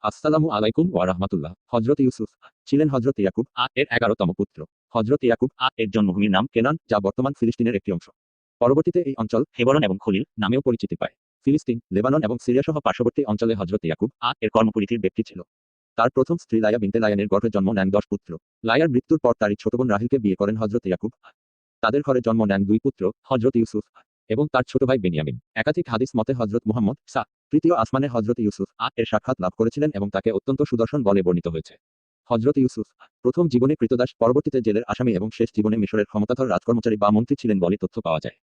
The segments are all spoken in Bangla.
আসসালামু আলাইকুম ওয়া রাহমাতুল্লাহ। হযরত ইউসুফ ছিলেন হযরত ইয়াকুব এর ১১তম পুত্র। হযরত ইয়াকুব এর জন্মভূমির নাম কেনান, যা বর্তমান ফিলিস্তিনের একটি অংশ। পরবর্তীতে এই অঞ্চল হেবরন এবং খলিল নামেও পরিচিতি পায়। ফিলিস্তিন, লেবানন এবং সিরিয়া সহ পার্শ্ববর্তী অঞ্চলে হযরত ইয়াকুব এর কর্মপরিধির ব্যক্তি ছিল। তার প্রথম স্ত্রী লায়া বিনতে লায়ানের গর্ভে জন্ম নেন ১০ পুত্র। লায়ার মৃত্যুর পর তারই ছোট বোন রাহিলকে বিয়ে করেন হযরত ইয়াকুব। তাদের ঘরে জন্ম নেন ২ পুত্র, হযরত ইউসুফ এবং তার ছোট ভাই বেনিয়ামিন। একাধিক হাদিস মতে হযরত মুহাম্মদ তৃতীয় আসমানে হযরত ইউসুফ এর সাক্ষাৎ লাভ করেছিলেন এবং তাকে অত্যন্ত সুদর্শন বলে বর্ণিত হয়েছে। হযরত ইউসুফ প্রথম জীবনে কৃতদাস, পরবর্তীতে জেলের আসামি এবং শেষ জীবনে মিশরের ক্ষমতাধর রাজকর্মচারী বা মন্ত্রী ছিলেন বলে তথ্য পাওয়া যায়।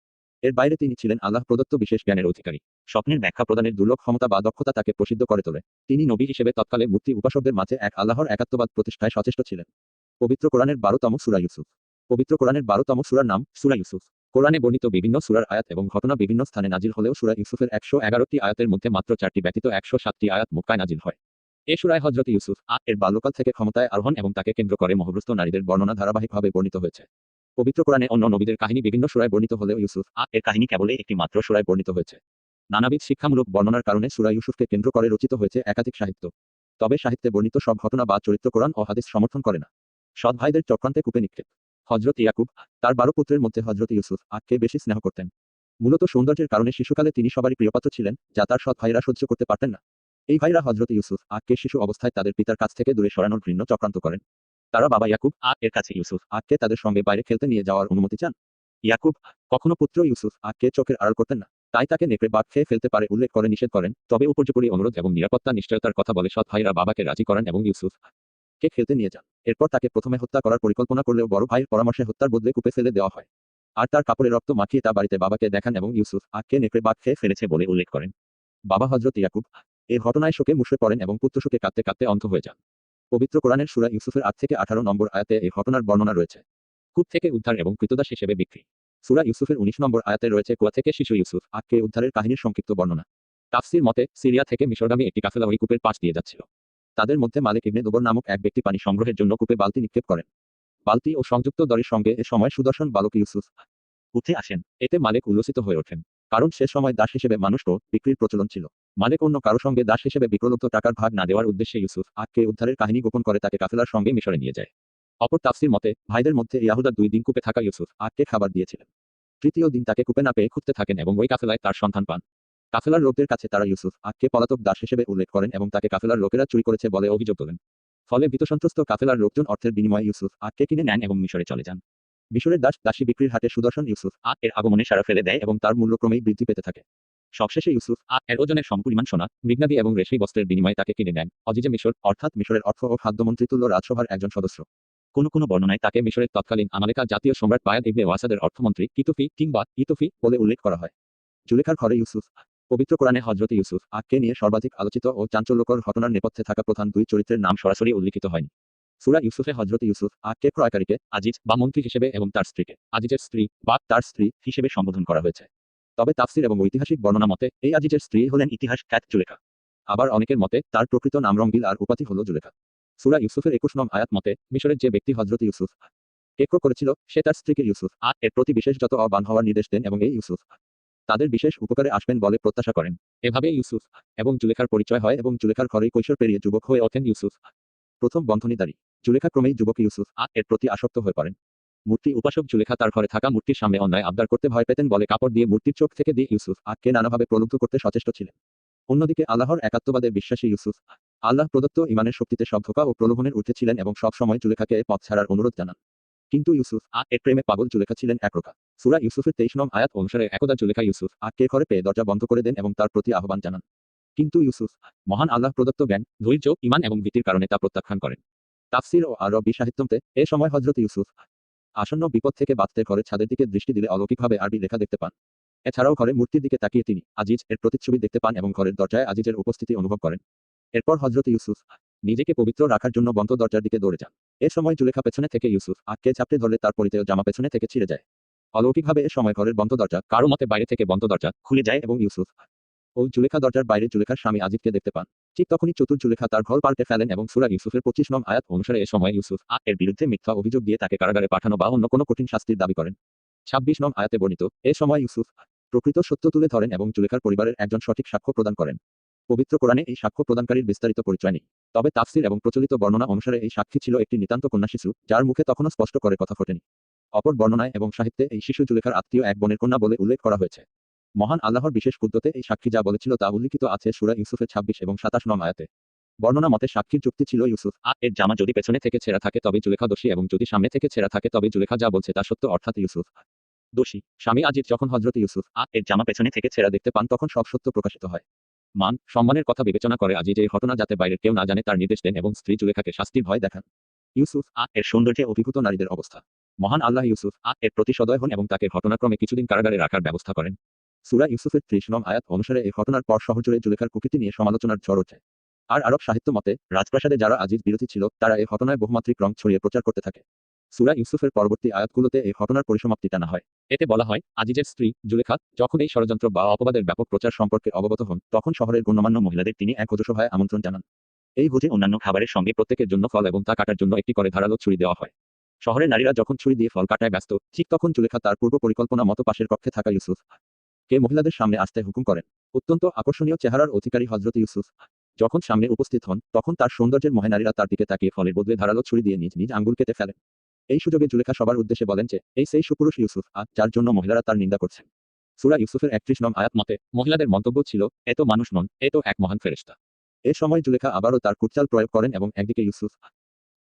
এর বাইরে তিনি ছিলেন আল্লাহ প্রদত্ত বিশেষ জ্ঞানের অধিকারী। স্বপ্নের ব্যাখ্যা প্রদানের দুর্লভ ক্ষমতা বা দক্ষতা তাকে প্রসিদ্ধ করে তোলে। তিনি নবী হিসেবে তৎকালে মূর্তি উপাসকদের মাঝে এক আল্লাহর একাত্মবাদ প্রতিষ্ঠায় সচেষ্ট ছিলেন। পবিত্র কোরআনের ১২তম সূরা ইউসুফ। পবিত্র কোরআনের ১২তম সূরার নাম সূরা ইউসুফ। কোরআনে বর্ণিত বিভিন্ন সূরার আয়াত এবং ঘটনা বিভিন্ন স্থানে নাজিল হলেও সূরা ইউসুফের ১১১টি আয়াতের মধ্যে মাত্র ৪টি ব্যতীত ১০৭টি আয়াত মক্কায় নাজিল হয়। এ সূরায় হযরত ইউসুফ এর বাল্যকাল থেকে ক্ষমতায় আরোহণ এবং তাকে কেন্দ্র করে মোহগ্রস্ত নারীদের বর্ণনা ধারাবাহিকভাবে বর্ণিত হয়েছে। পবিত্র কোরআনে অন্য নবীদের কাহিনী বিভিন্ন সূরায় বর্ণিত হলেও ইউসুফ এর কাহিনী কেবলই একটি মাত্র সূরায় বর্ণিত হয়েছে। নানাবিধ শিক্ষামূলক বর্ণনার কারণে সূরা ইউসুফকে কেন্দ্র করে রচিত হয়েছে একাধিক সাহিত্য। তবে সাহিত্যে বর্ণিত সব ঘটনা বা চরিত্র কোরআন ও হাদিস সমর্থন করে না। সৎ ভাইদের চক্রান্তে কূপে নিক্ষেপ। হযরত ইয়াকুব তার ১২ পুত্রের মধ্যে হযরত ইউসুফ কে বেশি স্নেহ করতেন। মূলত সৌন্দর্যের কারণে শিশুকালে তিনি সবারই প্রিয়পাত্র ছিলেন, যা তার সৎ ভাইরা সহ্য করতে পারতেন না। এই ভাইরা হযরত ইউসুফ কে শিশু অবস্থায় তাদের পিতার কাছ থেকে দূরে সরানোর ঘৃণ্য চক্রান্ত করেন। তারা বাবা ইয়াকুব এর কাছে ইউসুফ কে তাদের সঙ্গে বাইরে খেলতে নিয়ে যাওয়ার অনুমতি চান। ইয়াকুব কখনো পুত্র ইউসুফ কে চোখের আড়াল করতেন না। তাই তাকে নেকড়ে বাঘ খেয়ে ফেলতে পারে উল্লেখ করে নিষেধ করেন। তবে উপর্যুপরি অনুরোধ এবং নিরাপত্তা নিশ্চয়তার কথা বলে সৎ ভাইরা বাবাকে রাজি করেন এবং ইউসুফ কে খেলতে নিয়ে যান। এরপর তাকে প্রথমে হত্যা করার পরিকল্পনা করলেও বড় ভাইয়ের পরামর্শে হত্যার বদলে কূপে ফেলে দেওয়া হয়। আর তার কাপড়ে রক্ত মাখিয়ে তা বাড়িতে বাবাকে দেখান এবং ইউসুফ কে নেকড়ে বাঘ খেয়ে ফেলেছে বলে উল্লেখ করেন। বাবা হযরত ইয়াকুব এই ঘটনায় শোকে মুষড়ে পড়েন এবং পুত্রশোকে কাঁদতে কাঁদতে অন্ধ হয়ে যান। পবিত্র কোরআনের সূরা ইউসুফের ৮ থেকে ১৮ নম্বর আয়াতে এই ঘটনার বর্ণনা রয়েছে। কূপ থেকে উদ্ধার এবং কৃতদাস হিসেবে বিক্রি। সূরা ইউসুফের ১৯ নম্বর আয়াতে রয়েছে কুয়া থেকে শিশু ইউসুফ কে উদ্ধারের কাহিনীর সংক্ষিপ্ত বর্ণনা। তাফসীর মতে সিরিয়া থেকে মিশরগামী একটি কাফেলা ওই কূপের পাশ দিয়ে যাচ্ছিল। তাদের মধ্যে মালিক ইবনে দুবর নামক এক ব্যক্তি পানি সংগ্রহের জন্য কূপে বালতি নিক্ষেপ করেন। বালতি ও সংযুক্ত দড়ির সঙ্গে এ সময় সুদর্শন বালক ইউসুফ উঠে আসেন। এতে মালিক উল্লসিত হয়ে ওঠেন, কারণ সে সময় দাস হিসেবে মানুষও বিক্রির প্রচলন ছিল। মালিক অন্য কারো সঙ্গে দাস হিসেবে বিপ্রলব্ধ টাকার ভাগ না দেওয়ার উদ্দেশ্যে ইউসুফ কে উদ্ধারের কাহিনী গোপন করে তাকে কাফেলার সঙ্গে মিশরে নিয়ে যায়। অপর তাফসীর মতে ভাইদের মধ্যে ইয়াহুদা ২ দিন কূপে থাকা ইউসুফ কে খাবার দিয়েছিলেন। তৃতীয় দিন তাকে কূপে না পেয়ে খুঁজতে থাকেন এবং ওই কাফেলায় তার সন্ধান পান। কাফেলার লোকদের কাছে তারা ইউসুফ কে পলাতক দাস হিসেবে উল্লেখ করেন এবং তাকে কাফেলার লোকেরা চুরি করেছে বলে অভিযোগ তোলেন। ফলে ভীতসন্ত্রস্ত কাফেলার লোকজন অর্থের বিনিময়ে ইউসুফ কে কিনে নেন এবং মিশরে চলে যান। মিশরের দাস দাসী বিক্রির হাটে সুদর্শন ইউসুফ এর আগমনে সারা ফেলে দেয় এবং তার মূল্য ক্রমেই বৃদ্ধি পেতে থাকে। সবশেষে ইউসুফ এর ওজনের সমপরিমাণ সোনা, মৃগনাদি এবং রেশমি বস্ত্রের বিনিময়ে তাকে কিনে নেন অজিজে মিশর, অর্থাৎ মিশরের অর্থ ও খাদ্যমন্ত্রী তুল্য রাজসভার একজন সদস্য। কোনো বর্ণনায় তাকে মিশরের তৎকালীন আমালেকা জাতীয় সম্রাট বায়াদ ইবনে ওয়াসাদের অর্থমন্ত্রী কিতুফি কিংবা ইতুফি বলে উল্লেখ করা হয়। জুলেখার ঘরে ইউসুফ। পবিত্র কোরআনে হযরত ইউসুফ কে নিয়ে সর্বাধিক আলোচিত ও চাঞ্চল্যকর ঘটনার নেপথ্যে থাকা প্রধান ২ চরিত্রের নাম সরাসরি উল্লিখিত হয়নি। সূরা ইউসুফে হযরত ইউসুফ কে ক্রয়কারীকে আজিজ বা মন্ত্রী হিসেবে এবং তার স্ত্রীকে আজিজের স্ত্রী বা তার স্ত্রী হিসেবে সম্বোধন করা হয়েছে। তবে তাফসীর এবং ঐতিহাসিক বর্ণনা মতে এই আজিজের স্ত্রী হলেন ইতিহাস খ্যাত জুলেখা। আবার অনেকের মতে তার প্রকৃত নাম রঙ্গিল আর উপাধি হল জুলেখা। সূরা ইউসুফের ২১ নং আয়াত মতে মিশরের যে ব্যক্তি হযরত ইউসুফ কে ক্রয় করেছিল সে তার স্ত্রীকে ইউসুফ এর প্রতি বিশেষ যত অবান হওয়ার নির্দেশ দেন এবং এই ইউসুফ তাদের বিশেষ উপকারে আসবেন বলে প্রত্যাশা করেন। এভাবে ইউসুফ এবং জুলেখার পরিচয় হয় এবং জুলেখার ঘরেই কৈশোর পেরিয়ে যুবক হয়ে ওঠেন ইউসুফ। প্রথম বন্ধনীদারী। জুলেখা ক্রমেই যুবক ইউসুফ এর প্রতি আসক্ত হয়ে পড়েন। মূর্তি উপাসক জুলেখা তার ঘরে থাকা মূর্তির সামনে অন্যায় আবদার করতে ভয় পেতেন বলে কাপড় দিয়ে মূর্তির চোখ থেকে দিয়ে ইউসুফ কে নানাভাবে প্রলুব্ধ করতে সচেষ্ট ছিলেন। অন্যদিকে আল্লাহর একাত্মবাদে বিশ্বাসী ইউসুফ আল্লাহ প্রদত্ত ইমানের শক্তিতে সব ধোঁকা ও প্রলোভনের ঊর্ধ্বে ছিলেন এবং সব সময় জুলেখাকে পথ ছাড়ার অনুরোধ জানান। কিন্তু ইউসুফ এর প্রেমে পাগল জুলেখা ছিলেন একরোখা। সূরা ইউসুফের ২৩ নং আয়াত অনুসারে একদা জুলেখা ইউসুফ কে ঘরে পেয়ে দরজা বন্ধ করে দেন এবং তার প্রতি আহ্বান জানান। কিন্তু ইউসুফ মহান আল্লাহ প্রদত্ত জ্ঞান, ধৈর্য, ঈমান এবং ভীতির কারণে তা প্রত্যাখ্যান করেন। তাফসীর ও আরবি সাহিত্যমতে এ সময় হযরত ইউসুফ আসন্ন বিপদ থেকে বাঁচতে ঘরের ছাদের দিকে দৃষ্টি দিলে অলৌকিকভাবে আরবি লেখা দেখতে পান। এছাড়াও ঘরে মূর্তির দিকে তাকিয়ে তিনি আজিজ এর প্রতিচ্ছবি দেখতে পান এবং ঘরের দরজায় আজিজের উপস্থিতি অনুভব করেন। এরপর হযরত ইউসুফ নিজেকে পবিত্র রাখার জন্য বন্ধ দরজার দিকে দৌড়ে যান। এ সময় জুলেখা পেছনে থেকে ইউসুফ কে ঝাপটে ধরলে তার পরিতেয় জামা পেছনে থেকে ছিঁড়ে যায়। অলৌকিকভাবে এ সময় ঘরের বন্ধ দরজা, কারো মতে বাইরে থেকে বন্ধ দরজা, খুলে যায় এবং ইউসুফ ও জুলেখা দরজার বাইরে জুলেখার স্বামী আজিজকে দেখতে পান। ঠিক তখনই চতুর জুলেখা তার ঘর পাল্টে ফেলেন এবং সূরা ইউসুফের ২৫ নং আয়াত অনুসারে এ সময় ইউসুফ এর বিরুদ্ধে মিথ্যা অভিযোগ দিয়ে তাকে কারাগারে পাঠানো বা অন্য কোনো কঠিন শাস্তির দাবি করেন। ২৬ নং আয়াতে বর্ণিত এ সময় ইউসুফ প্রকৃত সত্য তুলে ধরেন এবং জুলেখার পরিবারের একজন সঠিক সাক্ষ্য প্রদান করেন। পবিত্র কোরআনে এই সাক্ষ্য প্রদানকারীর বিস্তারিত পরিচয় নেই, তবে তাফসির এবং প্রচলিত বর্ণনা অনুসারে এই সাক্ষী ছিল একটি নিতান্ত কন্যা শিশু, যার মুখে তখনও স্পষ্ট করে কথা ফোটেনি। অপর বর্ণনায় এবং সাহিত্যে এই শিশু জুলেখার আত্মীয় এক বোনের কন্যা বলে উল্লেখ করা হয়েছে। মহান আল্লাহর বিশেষ কুদরতে এই সাক্ষী যা বলেছিল তা উল্লিখিত আছে সূরা ইউসুফের 26 এবং 27 নং আয়াতে। বর্ণনা মতে সাক্ষীর যুক্তি ছিল ইউসুফ এর জামা যদি পেছনে থেকে ছেঁড়া থাকে তবে জুলেখা দোষী এবং যদি সামনে থেকে ছেঁড়া থাকে তবে জুলেখা যা বলছে তা সত্য, অর্থাৎ ইউসুফ দোষী। স্বামী আজিজ যখন হযরত ইউসুফ এর জামা পেছনে থেকে ছেঁড়া দেখতে পান তখন সব সত্য প্রকাশিত হয়। মান সম্মানের কথা বিবেচনা করে আজিজ এই ঘটনা যাতে বাইরের কেউ না জানে তার নির্দেশ দেন এবং স্ত্রী জুলেখাকে শাস্তির ভয় দেখান। ইউসুফ এর সৌন্দর্যে অভিভূত নারীদের অবস্থা। মহান আল্লাহ ইউসুফ এর প্রতি সদয় হন এবং তাকে ঘটনাক্রমে কিছুদিন কারাগারে রাখার ব্যবস্থা করেন। সূরা ইউসুফের 30 নং আয়াত অনুসারে এই ঘটনার পর শহর জুড়ে জুলেখার কুকীর্তি নিয়ে সমালোচনার ঝড় ওঠে। আর আরব সাহিত্য মতে রাজপ্রাসাদে যারা আজিজ বিরোধী ছিল তারা এই ঘটনায় বহুমাত্রিক রং ছড়িয়ে প্রচার করতে থাকে। সূরা ইউসুফের পরবর্তী আয়াতগুলোতে এই ঘটনার পরিসমাপ্তি টানা হয়। এতে বলা হয়, আজিজের স্ত্রী জুলেখা যখন এই ষড়যন্ত্র বা অপবাদের ব্যাপক প্রচার সম্পর্কে অবগত হন তখন শহরের গণ্যমান্য মহিলাদের তিনি এক ভোজসভায় আমন্ত্রণ জানান। এই ভোজে অন্যান্য খাবারের সঙ্গে প্রত্যেকের জন্য ফল এবং তা কাটার জন্য একটি করে ধারালো ছুরি দেওয়া হয়। শহরের নারীরা যখন ছুরি দিয়ে ফল কাটায় ব্যস্ত, ঠিক তখন জুলেখা তার পূর্ব পরিকল্পনা মতো পাশের কক্ষে থাকা ইউসুফ কে মহিলাদের সামনে আসতে হুকুম করেন। অত্যন্ত আকর্ষণীয় চেহারার অধিকারী হযরত ইউসুফ যখন সামনে উপস্থিত হন তখন তার সৌন্দর্যের মোহে নারীরা তার দিকে তাকিয়ে ফলের বদলে ধারালো ছুরি দিয়ে নিজ নিজ আঙ্গুল কেটে ফেলেন। এই সুযোগে জুলেখা সবার উদ্দেশ্যে বলেন যে এই সেই সুপুরুষ ইউসুফ যার জন্য মহিলারা তার নিন্দা করছেন। সূরা ইউসুফের 31 নং আয়াত মতে মহিলাদের মন্তব্য ছিল, এ তো মানুষ নন, এ তো এক মহান ফেরেশতা। এ সময় জুলেখা আবারও তার কুটচাল প্রয়োগ করেন এবং একদিকে ইউসুফ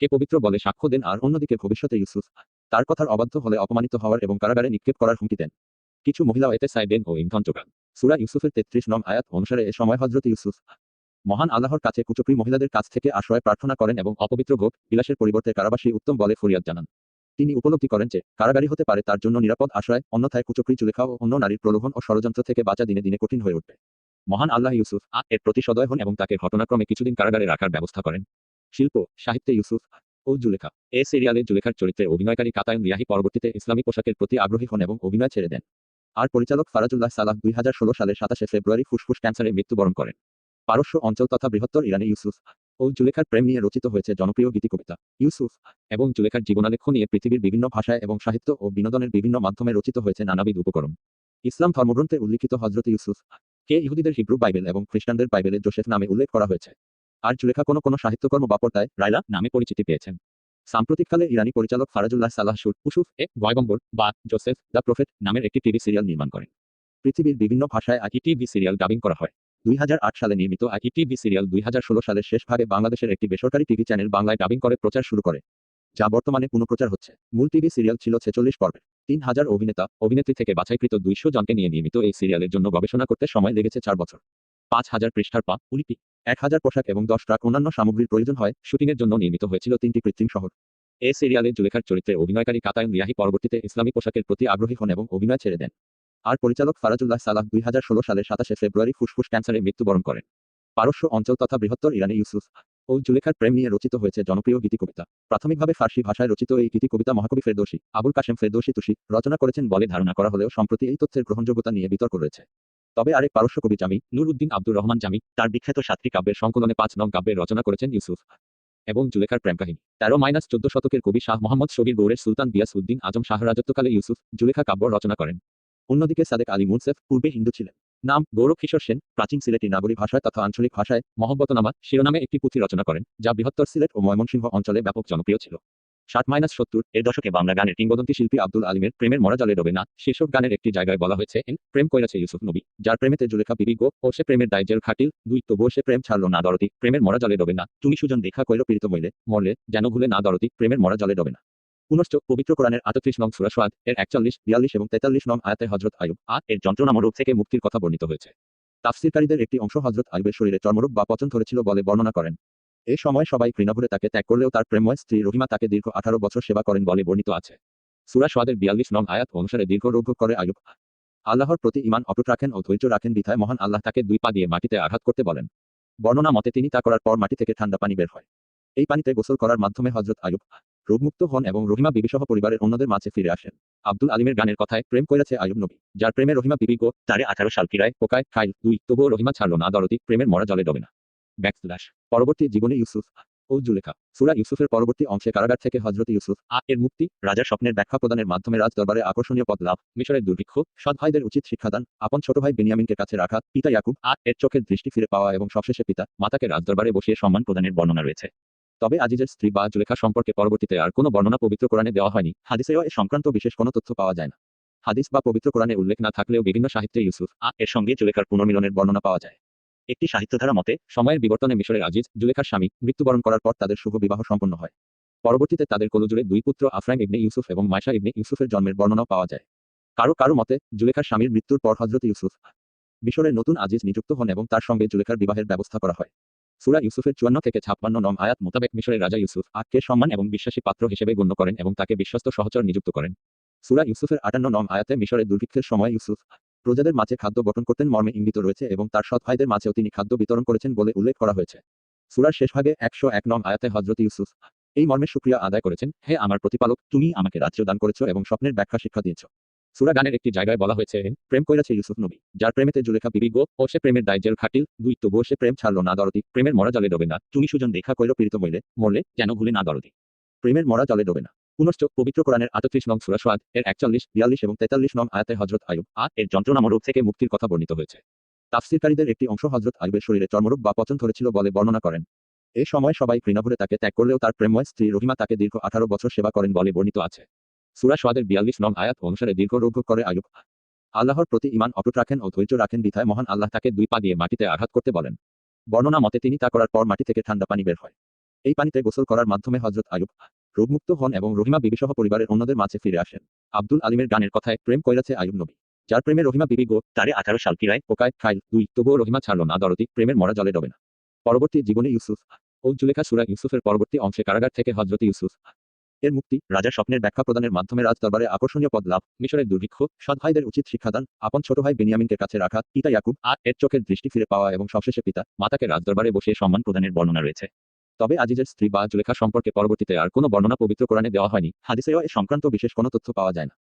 কে পবিত্র বলে সাক্ষ্য দেন আর অন্যদিকে ভবিষ্যতে ইউসুফ তার কথার অবাধ্য হলে অপমানিত হওয়ার এবং কারাগারে নিক্ষেপ করার হুমকি দেন। কিছু মহিলাও এতে সায় দেন ও ইন্ধন যোগান। সূরা ইউসুফের 33 নং আয়াত অনুসারে এ সময় হযরত ইউসুফ মহান আল্লাহর কাছে কুচক্রী মহিলাদের কাছ থেকে আশ্রয় প্রার্থনা করেন এবং অপবিত্র ভোগ বিলাসের পরিবর্তে কারাবাসী উত্তম বলে ফরিয়াদ জানান। তিনি উপলব্ধি করেন যে কারাগারী হতে পারে তার জন্য নিরাপদ আশ্রয়, অন্যথায় কুচক্রী জুলেখা ও অন্য নারীর প্রলোভন ও ষড়যন্ত্র থেকে বাঁচা দিনে দিনে কঠিন হয়ে উঠবে। মহান আল্লাহ ইউসুফ এর প্রতি সদয় হন এবং তাকে ঘটনাক্রমে কিছুদিন কারাগারে রাখার ব্যবস্থা করেন। শিল্প সাহিত্যে ইউসুফ ও জুলেখা এ সিরিয়ালে জুলেখার চরিত্রে অভিনয়কারী কাতায়ুন রিয়াহি পরবর্তীতে ইসলামী পোশাকের প্রতি আগ্রহী হন এবং অভিনয় ছেড়ে দেন। আর পরিচালক ফারাজুল্লাহ সালাহ 2016 সালের 27 ফেব্রুয়ারি ফুসফুস ক্যান্সারে মৃত্যুবরণ করেন। পারস্য অঞ্চল তথা বৃহত্তর ইরানে ইউসুফ ও জুলেখার প্রেম নিয়ে রচিত হয়েছে জনপ্রিয় গীতিকবিতা। ইউসুফ এবং জুলেখার জীবনালেখ্য নিয়ে পৃথিবীর বিভিন্ন ভাষায় এবং সাহিত্য ও বিনোদনের বিভিন্ন মাধ্যমে রচিত হয়েছে নানাবিধ উপকরণ। ইসলাম ধর্মগ্রন্থে উল্লিখিত হযরত ইউসুফ কে ইহুদিদের হিব্রু বাইবেল এবং খ্রিস্টানদের বাইবেলে জোসেফ নামে উল্লেখ করা হয়েছে। আর জুলেখা কোনো সাহিত্যকর্ম বা পর্দায় রাইলা নামে পরিচিতি পেয়েছেন। সাম্প্রতিককালে ইরানি পরিচালক ফারাজুল্লাহ সালাহ ইউসুফ পয়গম্বর বা জোসেফ দ্য প্রফেট নামের একটি টিভি সিরিয়াল নির্মাণ করেন। পৃথিবীর বিভিন্ন ভাষায় এই টিভি সিরিয়াল ডাবিং করা হয়। 2008 সালে নির্মিত এই টিভি সিরিয়াল 2016 সালের শেষ ভাগে বাংলাদেশের একটি বেসরকারি টিভি চ্যানেল বাংলায় ডাবিং করে প্রচার শুরু করে, যা বর্তমানে পুনঃপ্রচার হচ্ছে। মূল টিভি সিরিয়াল ছিল 46 পর্বের। 3000 অভিনেতা অভিনেত্রী থেকে বাছাইকৃত 200 জনকে নিয়ে নির্মিত এই সিরিয়ালের জন্য গবেষণা করতে সময় লেগেছে 4 বছর। 5000 পৃষ্ঠার লিপি, 1000 পোশাক এবং 10 ট্রাক অন্যান্য সামগ্রীর প্রয়োজন হয়। শুটিংয়ের জন্য নির্মিত হয়েছিল 3টি কৃত্রিম শহর। এ সিরিয়ালে জুলেখার চরিত্রে অভিনয়কারী কাতায়ুন রিয়াহি পরবর্তীতে ইসলামী পোশাকের প্রতি আগ্রহী হন এবং অভিনয় ছেড়ে দেন। আর পরিচালক ফারাজুল্লাহ সালাহ 2016 সালের 27 ফেব্রুয়ারি ফুসফুস ক্যান্সারে মৃত্যুবরণ করেন। পারস্য অঞ্চল তথা বৃহত্তর ইরানে ইউসুফ ও জুলেখার প্রেম নিয়ে রচিত হয়েছে জনপ্রিয় গীতিকবিতা। প্রাথমিকভাবে ফার্সি ভাষায় রচিত এই গীতিকবিতা মহাকবি ফেরদৌসী আবুল কাশেম ফেরদৌসী তুসি রচনা করেছেন বলে ধারণা করা হলেও সম্প্রতি এই তথ্যের গ্রহণযোগ্যতা নিয়ে বিতর্ক রয়েছে। তবে আরেক পারস্য কবি জামি নুর উদ্দিন আব্দুর রহমান জামি তার বিখ্যাত 7টি কাব্যের সংকলনে 5 নং কাব্যের রচনা করেছেন ইউসুফ এবং জুলেখার প্রেম কাহিনী। 13-14 শতকের কবি শাহ মোহাম্মদ শবীর গৌড়ের সুলতান গিয়াস উদ্দিন আজম শাহ রাজত্বকালে ইউসুফ জুলেখা কাব্য রচনা করেন। অন্যদিকে সাদেক আলী মুনসেফ পূর্বে হিন্দু ছিলেন। নাম গৌরব কিশোর সেন প্রাচীন সিলেটি নাগরী ভাষায় তথা আঞ্চলিক ভাষায় মহব্বতনামা শিরোনামে একটি পুঁথি রচনা করেন, যা বৃহত্তর সিলেট ও ময়মনসিংহ অঞ্চলে ব্যাপক জনপ্রিয় ছিল। 60-70 এর দশকে বাংলা গানের কিংবদন্তি শিল্পী আব্দুল আলিমের প্রেমের মরা জলে ডোবে না শীর্ষক গানের একটি জায়গায় বলা হয়েছে, প্রেম কইরাছে ইউসুফ নবী, যার প্রেমেতে জুলেখা বিবি গো ও সে প্রেমের দায় জেল খাটিল 2 তবুও সে প্রেম ছাড়লো না দরতি, প্রেমের মরা জলে ডোবে না, তুমি সুজন দেখা কইল পীড়িত মইলে মরলে যেন ভুলে না দরতি, প্রেমের মরা জলে ডোবে না। পুনশ্চ পবিত্র কোরআনের 38 নং সূরা শুআদ এর 41, 42 এবং 43 নং আয়াতে হযরত আইয়ুব এর যন্ত্রণাময় রোগ থেকে মুক্তির কথা বর্ণিত হয়েছে। তাফসীরকারীদের একটি অংশ হযরত আইয়ুবের শরীরে চর্মরোগ বা পচন ধরেছিল বলে বর্ণনা করেন। এ সময় সবাই ঘৃণাভরে তাকে ত্যাগ করলেও তার প্রেমময় স্ত্রী রহিমা তাকে দীর্ঘ 18 বছর সেবা করেন বলে বর্ণিত আছে। সূরা শুআদের 42 নং আয়াত অনুসারে দীর্ঘ রোগ ভোগ করে আইয়ুব আল্লাহর প্রতি ঈমান অটুট রাখেন ও ধৈর্য রাখেন বিধায় মহান আল্লাহ তাকে 2 পা দিয়ে মাটিতে আঘাত করতে বলেন। বর্ণনা মতে তিনি তা করার পর মাটি থেকে ঠান্ডা পানি বের হয়। এই পানিতে গোসল করার মাধ্যমে হযরত আইয়ুব রোগমুক্ত হন এবং রহিমা বিবি সহ পরিবারের অন্যদের মাঝে ফিরে আসেন। আব্দুল আলিমের গানের কথায় প্রেম কইরাছে আইয়ুব নবী, যার প্রেমে রহিমা বিবি গো তারে 18 সাল কিরায় পোকায় খাইল 2 তবুও রহিমা ছাড়লো না দরতি, প্রেমের মরা জলে ডোবে না। ব্যাকস্ল্যাশ পরবর্তী জীবনে ইউসুফ ও জুলেখা। সূরা ইউসুফের পরবর্তী অংশে কারাগার থেকে হযরত ইউসুফ এর মুক্তি, রাজার স্বপ্নের ব্যাখ্যা প্রদানের মাধ্যমে রাজ দরবারে আকর্ষণীয় পদ লাভ, মিশরের দুর্ভিক্ষ, সৎ ভাইদের উচিত শিক্ষাদান, আপন ছোট ভাই বেনিয়ামিনকে কাছে রাখা, পিতা ইয়াকুব এর চোখের দৃষ্টি ফিরে পাওয়া এবং সবশেষে পিতা মাতাকে রাজদরবারে বসিয়ে সম্মান প্রদানের বর্ণনা রয়েছে। তবে আজিজের স্ত্রী বা জুলেখা সম্পর্কে পরবর্তীতে আর কোনো বর্ণনা পবিত্র কোরআনে দেওয়া হয়নি। হাদিসেও এ সংক্রান্ত বিশেষ কোনো তথ্য পাওয়া যায় না। হাদিস বা পবিত্র কোরআনে উল্লেখ না থাকলেও বিভিন্ন সাহিত্যে ইউসুফ এর সঙ্গে জুলেখার পুনর্মিলনের বর্ণনা পাওয়া যায়। একটি সাহিত্যধারা মতে সময়ের বিবর্তনে মিশরের আজিজ জুলেখার স্বামী মৃত্যুবরণ করার পর তাদের শুভ বিবাহ সম্পন্ন হয়। পরবর্তীতে তাদের কোলজুড়ে দুই পুত্র আফরাইম ইবনে ইউসুফ এবং মায়শা ইবনে ইউসুফের জন্মের বর্ণনাও পাওয়া যায়। কারো কারো মতে জুলেখার স্বামীর মৃত্যুর পর হযরত ইউসুফ মিশরের নতুন আজিজ নিযুক্ত হন এবং তার সঙ্গে জুলেখার বিবাহের ব্যবস্থা করা হয়। সূরা ইউসুফের 54 থেকে 56 নং আয়াত মোতাবেক মিশরের রাজা ইউসুফ কে সম্মান এবং বিশ্বাসী পাত্র হিসেবে গণ্য করেন এবং তাকে বিশ্বস্ত সহচর নিযুক্ত করেন। সূরা ইউসুফের 58 নং আয়াতে মিশরের দুর্ভিক্ষের সময় ইউসুফ প্রজাদের মাঝে খাদ্য বণ্টন করতেন মর্মে ইঙ্গিত রয়েছে এবং তার সৎ ভাইদের মাঝেও তিনি খাদ্য বিতরণ করেছেন বলে উল্লেখ করা হয়েছে। সূরার শেষ ভাগে 101 নং আয়াতে হযরত ইউসুফ এই মর্মে শুকরিয়া আদায় করেছেন, হে আমার প্রতিপালক, তুমি আমাকে রাজ্য দান করেছো এবং স্বপ্নের ব্যাখ্যা শিক্ষা দিয়েছ। সূরা গানের একটি জায়গায় বলা হয়েছে, প্রেম কইরাছে ইউসুফ নবী, যার প্রেমেতে জুলেখা বিবি গো, ও সে প্রেমের দায় জেল খাটিল, দুই তবুও সে প্রেম ছাড়লো না দরদি, প্রেমের মরা জলে ডোবে না, তুমি সুজন দেখা কইল পীড়িত মরলে যেন ভুলে না দরদি, প্রেমের মরা জলে ডোবে না। পুনশ্চ পবিত্র কোরআনের 38 নং সূরা সোয়াদ এর 41, 42 এবং 43 নং আয়াতে হযরত আইয়ুব এর যন্ত্রণাময় রোগ থেকে মুক্তির কথা বর্ণিত হয়েছে। তাফসীরকারীদের একটি অংশ হযরত আইয়ুবের শরীরে চর্মরোগ বা পচন ধরেছিল বলে বর্ণনা করেন। এই সময় সবাই ঘৃণাভরে তাকে ত্যাগ করলেও তার প্রেমময় স্ত্রী রহিমা তাকে দীর্ঘ 18 বছর সেবা করেন বলে বর্ণিত আছে। সূরা সোয়াদের 42 নং আয়াত অনুসারে দীর্ঘ রোগ ভোগ করে আইয়ুব আল্লাহর প্রতি ঈমান অটুট রাখেন ও ধৈর্য রাখেন বিধায় মহান আল্লাহ তাকে দুই পা দিয়ে মাটিতে আঘাত করতে বলেন। বর্ণনা মতে তিনি তা করার পর মাটি থেকে ঠান্ডা পানি বের হয়। এই পানিতে গোসল করার মাধ্যমে হযরত আইয়ুব রোগমুক্ত হন এবং রহিমা বিবি সহ পরিবারের অন্যদের মাঝে ফিরে আসেন। আব্দুল আলিমের গানের কথায় প্রেম কইরাছে আইয়ুব নবী, যার প্রেমে রহিমা বিবি গো, তারে 18 সাল কিরায় পোকায় খাইল, দুই তবুও রহিমা ছাড়লো না দরদি, প্রেমের মরা জলে ডোবে না। পরবর্তী জীবনে ইউসুফ ও জুলেখা। সূরা ইউসুফের পরবর্তী অংশে কারাগার থেকে হযরত ইউসুফ এর মুক্তি, রাজার স্বপ্নের ব্যাখ্যা প্রদানের মাধ্যমে রাজ দরবারে আকর্ষণীয় পদ লাভ, মিশরের দুর্ভিক্ষ, সৎ ভাইদের উচিত শিক্ষাদান, আপন ছোট ভাই বেনিয়ামিনকে কাছে রাখা, পিতা ইয়াকুব এর চোখের দৃষ্টি ফিরে পাওয়া এবং সবশেষে পিতা মাতাকে রাজদরবারে বসিয়ে সম্মান প্রদানের বর্ণনা রয়েছে। তবে আজিজের স্ত্রী বা জুলেখা সম্পর্কে পরবর্তীতে আর কোনো বর্ণনা পবিত্র কোরআনে দেওয়া হয়নি। হাদিসেও এ সংক্রান্ত বিশেষ কোনো তথ্য পাওয়া যায় না।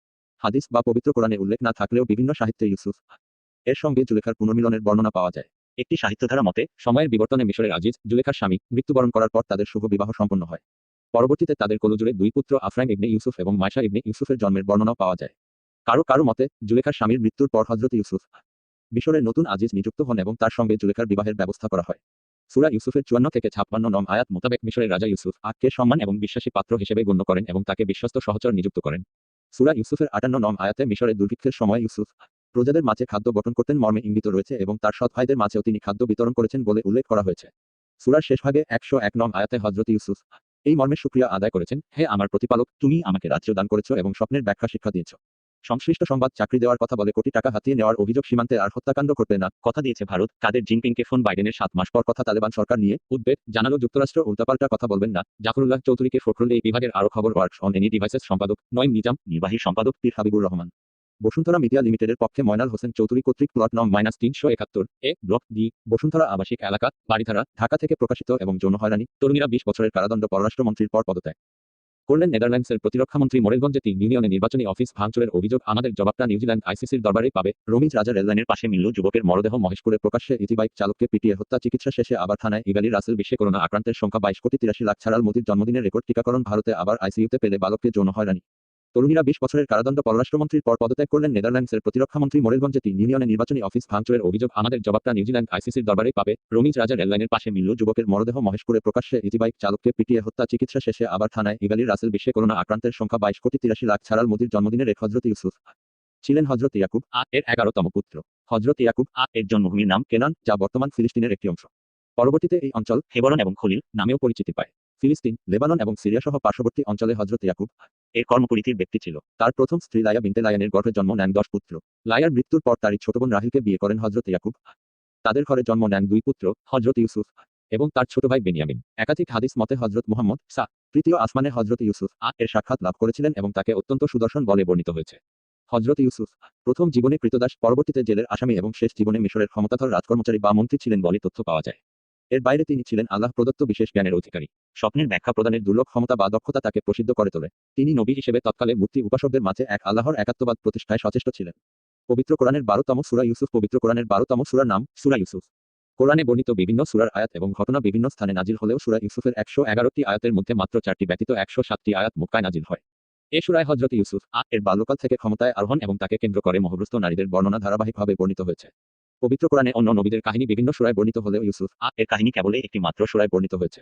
হাদিস বা পবিত্র কোরআনে উল্লেখ না থাকলেও বিভিন্ন সাহিত্যে ইউসুফ এর সঙ্গে জুলেখার পুনর্মিলনের বর্ণনা পাওয়া যায়। একটি সাহিত্যধারা মতে সময়ের বিবর্তনে মিশরের আজিজ জুলেখার স্বামী মৃত্যুবরণ করার পর তাদের শুভ বিবাহ সম্পন্ন হয়। পরবর্তীতে তাদের কোলজুড়ে দুই পুত্র আফরাইম ইবনে ইউসুফ এবং মায়শা ইবনে ইউসুফের জন্মের বর্ণনাও পাওয়া যায়। কারো কারো মতে জুলেখার স্বামীর মৃত্যুর পর হযরত ইউসুফ মিশরের নতুন আজিজ নিযুক্ত হন এবং তার সঙ্গে জুলেখার বিবাহের ব্যবস্থা করা হয়। সূরা ইউসুফের 54 থেকে 56 নং আয়াত মোতাবেক মিশরের রাজা ইউসুফ কে সম্মান এবং বিশ্বাসী পাত্র হিসেবে গণ্য করেন এবং তাকে বিশ্বস্ত সহচর নিযুক্ত করেন। সূরা ইউসুফের 58 নং আয়াতে মিশরের দুর্ভিক্ষের সময় ইউসুফ প্রজাদের মাঝে খাদ্য বণ্টন করতেন মর্মে ইঙ্গিত রয়েছে এবং তার সৎ ভাইদের মাঝেও তিনি খাদ্য বিতরণ করেছেন বলে উল্লেখ করা হয়েছে। সূরার শেষ ভাগে 101 নং আয়াতে হযরত ইউসুফ এই মর্মে শুকরিয়া আদায় করেছেন, হে আমার প্রতিপালক, তুমি আমাকে রাজ্য দান করেছো এবং স্বপ্নের ব্যাখ্যা শিক্ষা দিয়েছো। সংশ্লিষ্ট সংবাদ চাকরি দেওয়ার কথা বলে কোটি টাকা হাতিয়ে নেওয়ার অভিযোগ সীমান্তে আর হত্যাকাণ্ড ঘটবে না কথা দিয়েছে ভারত। কাদের জিনপিংকে ফোন বাইডেনের 7 মাস পর কথা তালেবান সরকার নিয়ে উদ্বেগ জানালো যুক্তরাষ্ট্র উল্টাপাল্টা কথা বলবেন না। জাফরুল্লাহ চৌধুরীকে ফখরুল এই বিভাগের আরো খবর ওয়ার্কস অন এনি ডিভাইসেস সম্পাদক নঈম নিজাম, নির্বাহী সম্পাদক পীর হাবিবুর রহমান। বসুন্ধরা মিডিয়া লিমিটেডের পক্ষে ময়নাল হোসেন চৌধুরী কর্তৃক প্লট নং -371 ব্লক ডি, বসুন্ধরা আবাসিক এলাকা, বাড়িধারা, ঢাকা থেকে প্রকাশিত। এবং যৌন হয়রানি, তরুণীরা 20 বছরের কারাদণ্ড, পররাষ্ট্রমন্ত্রীর পর পদত্যাগ করলেন নেদারল্যান্ডসের প্রতিরক্ষামন্ত্রী। মোরেলগঞ্জে 3 ইউনিয়নে নির্বাচনী অফিস ভাঙচুরের অভিযোগ, আমাদের জবাবটা নিউজিল্যান্ড আইসিসির দরবারেই পাবে। রমিজ রাজা রেললাইনের পাশে মিলল যুবকের মরদেহ, মহেশপুরে প্রকাশ্যে ইজিবাইক চালককে পিটিয়ে হত্যা, চিকিৎসা শেষে আবার থানায়। ইগালি রাসেল, বিশ্বে করোনা আক্রান্তের সংখ্যা 22,83,00,000। ছাড়াল মোদির জন্মদিনের রেকর্ড টিকাকরণ, ভারতে আবার আইসিইউতে পেলে বালককে যৌন হয়রানি, তরুণীরা 20 বছরের কারাদণ্ড, পররাষ্ট্রমন্ত্রীর পর পদত্যাগ করলেন নেদারল্যান্ডসের প্রতিরক্ষামন্ত্রী। মোরেলগঞ্জে 3 ইউনিয়নে নির্বাচনী অফিস ভাঙচুরের অভিযোগ, আমাদের জবাবটা নিউজিল্যান্ড আইসিসির দরবারেই পাবে। রমিজ রাজা রেললাইনের পাশে মিলল যুবকের মরদেহ, মহেশপুরে প্রকাশ্যে ইজিবাইক চালককে পিটিয়ে হত্যা, চিকিৎসা শেষে আবার থানায়। ইগালি রাসেল, বিশ্বে করোনা আক্রান্তের সংখ্যা 22,83,00,000। ছাড়াল মোদির জন্মদিনের এক হযরত ইউসুফ ছিলেন হযরত ইয়াকুব এর 11তম পুত্র। হযরত ইয়াকুব এর জন্মভূমির নাম কেনান, যা বর্তমান ফিলিস্তিনের একটি অংশ। পরবর্তীতে এই অঞ্চল হেবরন এবং খলিল নামেও পরিচিতি পায়। ফিলিস্তিন, লেবানন এবং সিরিয়া সহ পার্শ্ববর্তী অঞ্চলে হযরত ইয়াকুব এর কর্মপরিধির ব্যক্তি ছিল। তার প্রথম স্ত্রী লায়া বিনতে লায়ানের গর্ভে জন্ম নেন 10 পুত্র। লায়ার মৃত্যুর পর তারই ছোট বোন রাহিলকে বিয়ে করেন হযরত ইয়াকুব। তাদের ঘরে জন্ম নেন 2 পুত্র, হযরত ইউসুফ এবং তার ছোট ভাই বেনিয়ামিন। একাধিক হাদিস মতে হযরত মুহাম্মদ তৃতীয় আসমানে হযরত ইউসুফ এর সাক্ষাৎ লাভ করেছিলেন এবং তাকে অত্যন্ত সুদর্শন বলে বর্ণিত হয়েছে। হযরত ইউসুফ প্রথম জীবনে কৃতদাস, পরবর্তীতে জেলের আসামি এবং শেষ জীবনে মিশরের ক্ষমতাধর রাজকর্মচারী বা মন্ত্রী ছিলেন বলে তথ্য পাওয়া যায়। এর বাইরে তিনি ছিলেন আল্লাহ প্রদত্ত বিশেষ জ্ঞানের অধিকারী। স্বপ্নের ব্যাখ্যা প্রদানের দুর্লভ ক্ষমতা বা দক্ষতা তাকে প্রসিদ্ধ করে তোলে। তিনি নবী হিসেবে তৎকালে মূর্তি উপাসকদের মাঝে এক আল্লাহর একাত্মবাদ প্রতিষ্ঠায় সচেষ্ট ছিলেন। পবিত্র কোরআনের 12তম সূরা ইউসুফ। পবিত্র কোরআনের 12তম সূরার নাম সূরা ইউসুফ। কোরআনে বর্ণিত বিভিন্ন সূরার আয়াত এবং ঘটনা বিভিন্ন স্থানে নাজিল হলেও সূরা ইউসুফের ১১১টি আয়াতের মধ্যে মাত্র ৪টি ব্যতীত ১০৭টি আয়াত মক্কায় নাজিল হয়। এ সূরায় হযরত ইউসুফ এর বাল্যকাল থেকে ক্ষমতায় আরোহণ এবং তাকে কেন্দ্র করে মোহগ্রস্ত নারীদের বর্ণনা ধারাবাহিকভাবে বর্ণিত হয়েছে। পবিত্র কোরআনে অন্য নবীদের কাহিনী বিভিন্ন সূরায় বর্ণিত হলেও ইউসুফ এর কাহিনী কেবলই একটি মাত্র সূরায় বর্ণিত হয়েছে।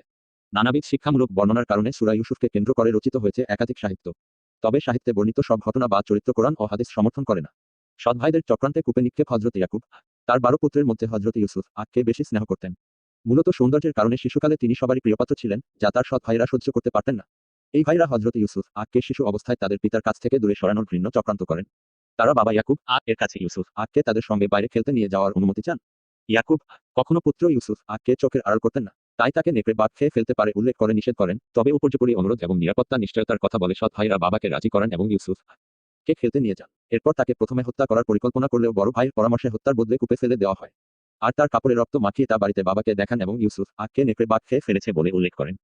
নানাবিধ শিক্ষামূলক বর্ণনার কারণে সূরা ইউসুফকে কেন্দ্র করে রচিত হয়েছে একাধিক সাহিত্য। তবে সাহিত্যে বর্ণিত সব ঘটনা বা চরিত্র কোরআন ও হাদিস সমর্থন করে না। সৎ ভাইদের চক্রান্তে কূপে নিক্ষেপ হযরত ইয়াকুব তার ১২ পুত্রের মধ্যে হযরত ইউসুফ কে বেশি স্নেহ করতেন। মূলত সৌন্দর্যের কারণে শিশুকালে তিনি সবারই প্রিয়পাত্র ছিলেন, যা তার সৎ ভাইরা সহ্য করতে পারতেন না। এই ভাইরা হযরত ইউসুফ কে শিশু অবস্থায় তাদের পিতার কাছ থেকে দূরে সরানোর ঘৃণ্য চক্রান্ত করেন। তারা বাবা ইয়াকুব এর কাছে ইউসুফ কে তাদের সঙ্গে বাইরে খেলতে নিয়ে যাওয়ার অনুমতি চান। ইয়াকুব কখনো পুত্র ইউসুফ কে চোখের আড়াল করতেন না, তাই তাকে নেকড়ে বাঘ খেয়ে ফেলতে পারে উল্লেখ করে নিষেধ করেন। তবে উপর্যুপরি অনুরোধ এবং নিরাপত্তা নিশ্চয়তার কথা বলে সৎ ভাইরা বাবাকে রাজি করেন এবং ইউসুফ কে খেলতে নিয়ে যান। এরপর তাকে প্রথমে হত্যা করার পরিকল্পনা করলেও বড় ভাইয়ের পরামর্শে হত্যার বদলে কূপে ফেলে দেওয়া হয়। আর তার কাপড়ে রক্ত মাখিয়ে তা বাড়িতে বাবাকে দেখান এবং ইউসুফ কে নেকড়ে বাঘ খেয়ে ফেলেছে বলে উল্লেখ করেন।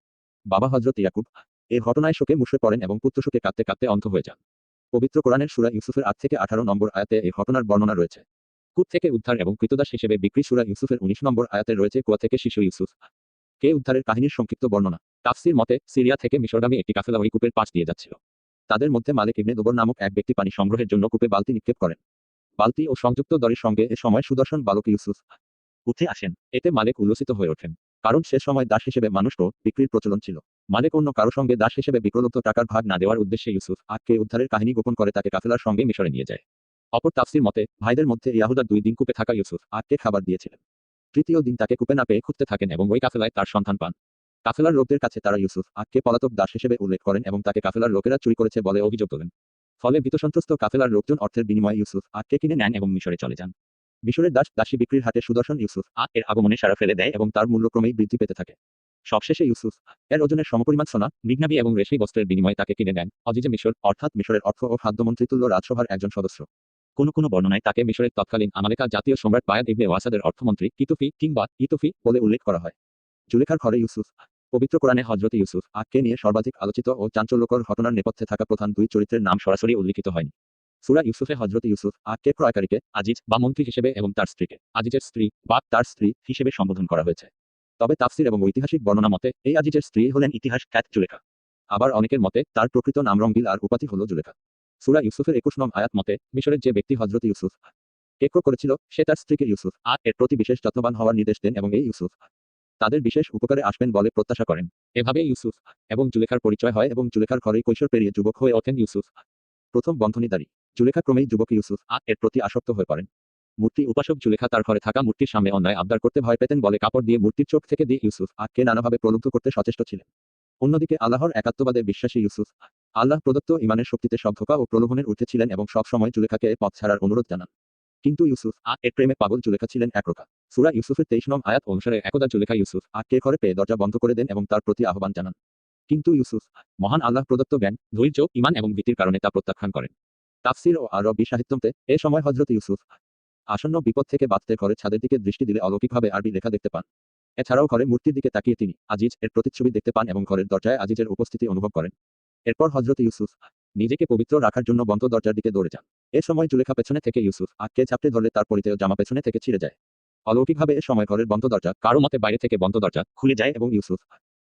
বাবা হযরত ইয়াকুব এই ঘটনায় শোকে মুষড়ে পড়েন এবং পুত্র শোকে কাঁদতে কাঁদতে অন্ধ হয়ে যান। পবিত্র কোরআনের সূরা ইউসুফের ৮ থেকে ১৮ নম্বর আয়াতে এই ঘটনার বর্ণনা রয়েছে। কূপ থেকে উদ্ধার এবং কৃতদাস হিসেবে বিক্রি সূরা ইউসুফের ১৯ নম্বর আয়াতে রয়েছে কুয়া থেকে শিশু ইউসুফ কে উদ্ধারের কাহিনীর সংক্ষিপ্ত বর্ণনা। তাফসীর মতে সিরিয়া থেকে মিশরগামী একটি কাফেলা ওই কূপের পাশ দিয়ে যাচ্ছিল। তাদের মধ্যে মালিক ইবনে দুবর নামক এক ব্যক্তি পানি সংগ্রহের জন্য কূপে বালতি নিক্ষেপ করেন। বালতি ও সংযুক্ত দড়ির সঙ্গে এ সময় সুদর্শন বালক ইউসুফ উঠে আসেন। এতে মালিক উল্লসিত হয়ে ওঠেন, কারণ সে সময় দাস হিসেবে মানুষও বিক্রির প্রচলন ছিল। মালিক অন্য কারো সঙ্গে দাস হিসেবে বিপ্রলব্ধ টাকার ভাগ না দেওয়ার উদ্দেশ্যে ইউসুফ কে উদ্ধারের কাহিনী গোপন করে তাকে কাফেলার সঙ্গে মিশরে নিয়ে যায়। অপর তাফসীর মতে ভাইদের মধ্যে ইয়াহুদা ২ দিন কূপে থাকা ইউসুফ কে খাবার দিয়েছিলেন। তৃতীয় দিন তাকে কূপে না পেয়ে খুঁজতে থাকেন এবং ওই কাফেলায় তার সন্ধান পান। কাফেলার লোকদের কাছে তারা ইউসুফ কে পলাতক দাস হিসেবে উল্লেখ করেন এবং তাকে কাফেলার লোকেরা চুরি করেছে বলে অভিযোগ তোলেন। ফলে ভীতসন্ত্রস্ত কাফেলার লোকজন অর্থের বিনিময়ে ইউসুফ কে কিনে নেন এবং মিশরে চলে যান। মিশরের দাস দাসী বিক্রির হাটে সুদর্শন ইউসুফ এর আগমনে সারা ফেলে দেয় এবং তার মূল্য ক্রমেই বৃদ্ধি পেতে থাকে। সবশেষে ইউসুফ এর ওজনের সমপরিমাণ সোনা, মৃগনাভি এবং রেশমি বস্ত্রের বিনিময়ে তাকে কিনে নেন অজিজে মিশর, অর্থাৎ মিশরের অর্থ ও খাদ্যমন্ত্রিতুল্য রাজসভার একজন সদস্য। কোনো কোনো বর্ণনায় তাকে মিশরের তৎকালীন আমালেকা জাতীয় সম্রাট বায়াদ ইবনে ওয়াসাদের অর্থমন্ত্রী কিতুফি কিংবা ইতুফি বলে উল্লেখ করা হয়। জুলেখার ঘরে ইউসুফ পবিত্র কোরআনে হযরত ইউসুফ কে নিয়ে সর্বাধিক আলোচিত ও চাঞ্চল্যকর ঘটনার নেপথ্যে থাকা প্রধান ২ চরিত্রের নাম সরাসরি উল্লিখিত হয়নি। সূরা ইউসুফে হযরত ইউসুফ কে ক্রয়কারীকে আজিজ বা মন্ত্রী হিসেবে এবং তার স্ত্রীকে আজিজের স্ত্রী বা তার স্ত্রী হিসেবে সম্বোধন করা হয়েছে। তবে তাফসীর এবং ঐতিহাসিক বর্ণনা মতে এই আজিজের স্ত্রী হলেন ইতিহাস খ্যাত জুলেখা। আবার অনেকের মতে তার প্রকৃত নাম রঙ্গিল আর উপাধি হল জুলেখা। সূরা ইউসুফের ২১ নং আয়াত মতে মিশরের যে ব্যক্তি হযরত ইউসুফ কে ক্রয় করেছিল সে তার স্ত্রীকে ইউসুফ এর প্রতি বিশেষ যত্নবান হওয়ার নির্দেশ দেন এবং এই ইউসুফ তাদের বিশেষ উপকারে আসবেন বলে প্রত্যাশা করেন। এভাবে ইউসুফ এবং জুলেখার পরিচয় হয় এবং জুলেখার ঘরেই কৈশোর পেরিয়ে যুবক হয়ে ওঠেন ইউসুফ। প্রথম বন্ধনীদারী জুলেখা ক্রমেই যুবক ইউসুফ এর প্রতি আসক্ত হয়ে পড়েন। মূর্তি উপাসক জুলেখা তার ঘরে থাকা মূর্তির সামনে অন্যায় আবদার করতে ভয় পেতেন বলে কাপড় দিয়ে মূর্তির চোখ থেকে দিয়ে ইউসুফ কে নানাভাবে প্রলুব্ধ করতে সচেষ্ট ছিলেন। অন্যদিকে আল্লাহর একাত্মবাদে বিশ্বাসী ইউসুফ আল্লাহ প্রদত্ত ইমানের শক্তিতে সব ধোঁকা ও প্রলোভনের ঊর্ধ্বে ছিলেন এবং সব সময় জুলেখাকে পথ ছাড়ার অনুরোধ জানান। কিন্তু ইউসুফ এর প্রেমে পাগল জুলেখা ছিলেন একরোখা। সূরা ইউসুফের ২৩ নং আয়াত অনুসারে একদা জুলেখা ইউসুফ কে ঘরে পেয়ে দরজা বন্ধ করে দেন এবং তার প্রতি আহ্বান জানান। কিন্তু ইউসুফ মহান আল্লাহ প্রদত্ত জ্ঞান, ধৈর্য, ঈমান এবং ভীতির কারণে তা প্রত্যাখ্যান করেন। তাফসীর ও আরবি সাহিত্যমতে এ সময় হযরত ইউসুফ আসন্ন বিপদ থেকে বাঁচতে ঘরের ছাদের দিকে দৃষ্টি দিলে অলৌকিকভাবে আরবি লেখা দেখতে পান। এছাড়াও ঘরে মূর্তির দিকে তাকিয়ে তিনি আজিজ এর প্রতিচ্ছবি দেখতে পান এবং ঘরের দরজায় আজিজের উপস্থিতি অনুভব করেন। এরপর হযরত ইউসুফ নিজেকে পবিত্র রাখার জন্য বন্ধ দরজার দিকে দৌড়ে যান। এ সময় জুলেখা পেছনে থেকে ইউসুফ কে ঝাপটে ধরলে তার পরিতেয় জামা পেছনে থেকে ছিঁড়ে যায়। অলৌকিকভাবে এ সময় ঘরের বন্ধ দরজা, কারো মতে বাইরে থেকে বন্ধ দরজা, খুলে যায় এবং ইউসুফ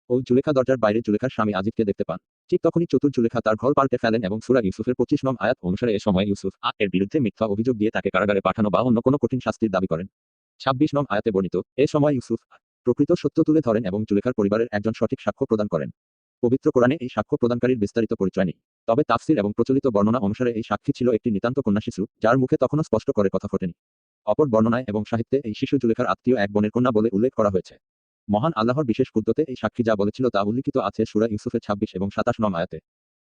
ও জুলেখা দরজার বাইরে জুলেখার স্বামী আজিজকে দেখতে পান। ঠিক তখনই চতুর জুলেখা তার ঘর পাল্টে ফেলেন এবং সূরা ইউসুফের ২৫ নং আয়াত অনুসারে এ সময় ইউসুফ এর বিরুদ্ধে মিথ্যা অভিযোগ দিয়ে তাকে কারাগারে পাঠানো বা অন্য কোনো কঠিন শাস্তির দাবি করেন। ২৬ নং আয়াতে বর্ণিত এ সময় ইউসুফ প্রকৃত সত্য তুলে ধরেন এবং জুলেখার পরিবারের একজন সঠিক সাক্ষ্য প্রদান করেন। পবিত্র কোরআনে এই সাক্ষ্য প্রদানকারীর বিস্তারিত পরিচয় নেই। তবে তাফসীর এবং প্রচলিত বর্ণনা অনুসারে এই সাক্ষী ছিল একটি নিতান্ত কন্যা শিশু, যার মুখে তখনও স্পষ্ট করে কথা ফোটেনি। অপর বর্ণনায় এবং সাহিত্যে এই শিশু জুলেখার আত্মীয় এক বোনের কন্যা বলে উল্লেখ করা হয়েছে। মহান আল্লাহর বিশেষ কুদরতে এই সাক্ষী যা বলেছিল তা উল্লিখিত আছে সূরা ইউসুফের ২৬ এবং ২৭ নং আয়াতে।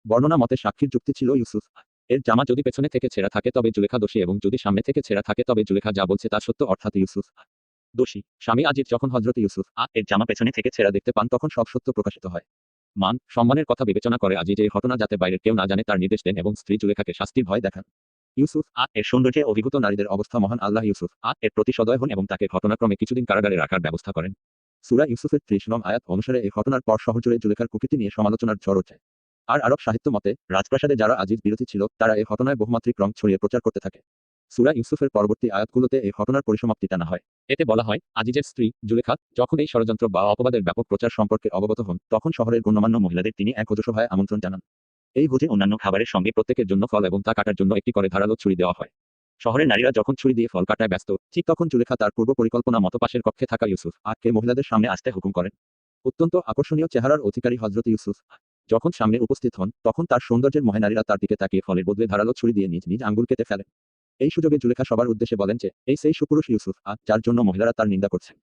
বর্ণনা মতে সাক্ষীর যুক্তি ছিল ইউসুফ এর জামা যদি পেছনে থেকে ছেঁড়া থাকে তবে জুলেখা দোষী এবং যদি সামনে থেকে ছেঁড়া থাকে তবে জুলেখা যা বলছে তা সত্য, অর্থাৎ ইউসুফ দোষী। স্বামী আজিজ যখন হযরত ইউসুফ এর জামা পেছনে থেকে ছেঁড়া দেখতে পান তখন সব সত্য প্রকাশিত হয়। মান সম্মানের কথা বিবেচনা করে আজিজ এই ঘটনা যাতে বাইরের কেউ না জানে তার নির্দেশ দেন এবং স্ত্রী জুলেখাকে শাস্তির ভয় দেখান। ইউসুফ এর সৌন্দর্যে অভিভূত নারীদের অবস্থা মহান আল্লাহ ইউসুফ এর প্রতি সদয় হন এবং তাকে ঘটনাক্রমে কিছুদিন কারাগারে রাখার ব্যবস্থা করেন। সূরা ইউসুফের ৩০ নং আয়াত অনুসারে এই ঘটনার পর শহর জুড়ে জুলেখার কুকীর্তি নিয়ে সমালোচনার ঝড় ওঠে। আর আরব সাহিত্য মতে রাজপ্রাসাদে যারা আজিজ বিরোধী ছিল তারা এই ঘটনায় বহুমাত্রিক রং ছড়িয়ে প্রচার করতে থাকে। সূরা ইউসুফের পরবর্তী আয়াতগুলোতে এই ঘটনার পরিসমাপ্তি টানা হয়। এতে বলা হয়, আজিজের স্ত্রী জুলেখা যখন এই ষড়যন্ত্র বা অপবাদের ব্যাপক প্রচার সম্পর্কে অবগত হন, তখন শহরের গণ্যমান্য মহিলাদের তিনি এক ভোজসভায় আমন্ত্রণ জানান। এই ভোজে অন্যান্য খাবারের সঙ্গে প্রত্যেকের জন্য ফল এবং তা কাটার জন্য একটি করে ধারালো ছুরি দেওয়া হয়। শহরের নারীরা যখন ছুরি দিয়ে ফল কাটায় ব্যস্ত, ঠিক তখন জুলেখা তার পূর্ব পরিকল্পনা মতো পাশের কক্ষে থাকা ইউসুফ কে মহিলাদের সামনে আসতে হুকুম করেন। অত্যন্ত আকর্ষণীয় চেহারার অধিকারী হযরত ইউসুফ যখন সামনে উপস্থিত হন, তখন তার সৌন্দর্যের মোহে নারীরা তার দিকে তাকিয়ে ফলের বদলে ধারালো ছুরি দিয়ে নিজ নিজ আঙ্গুল কেটে ফেলেন। এই সুযোগে জুলেখা সবার উদ্দেশ্যে বলেন যে, এই সেই সুপুরুষ ইউসুফ যার জন্য মহিলারা তার নিন্দা করছেন।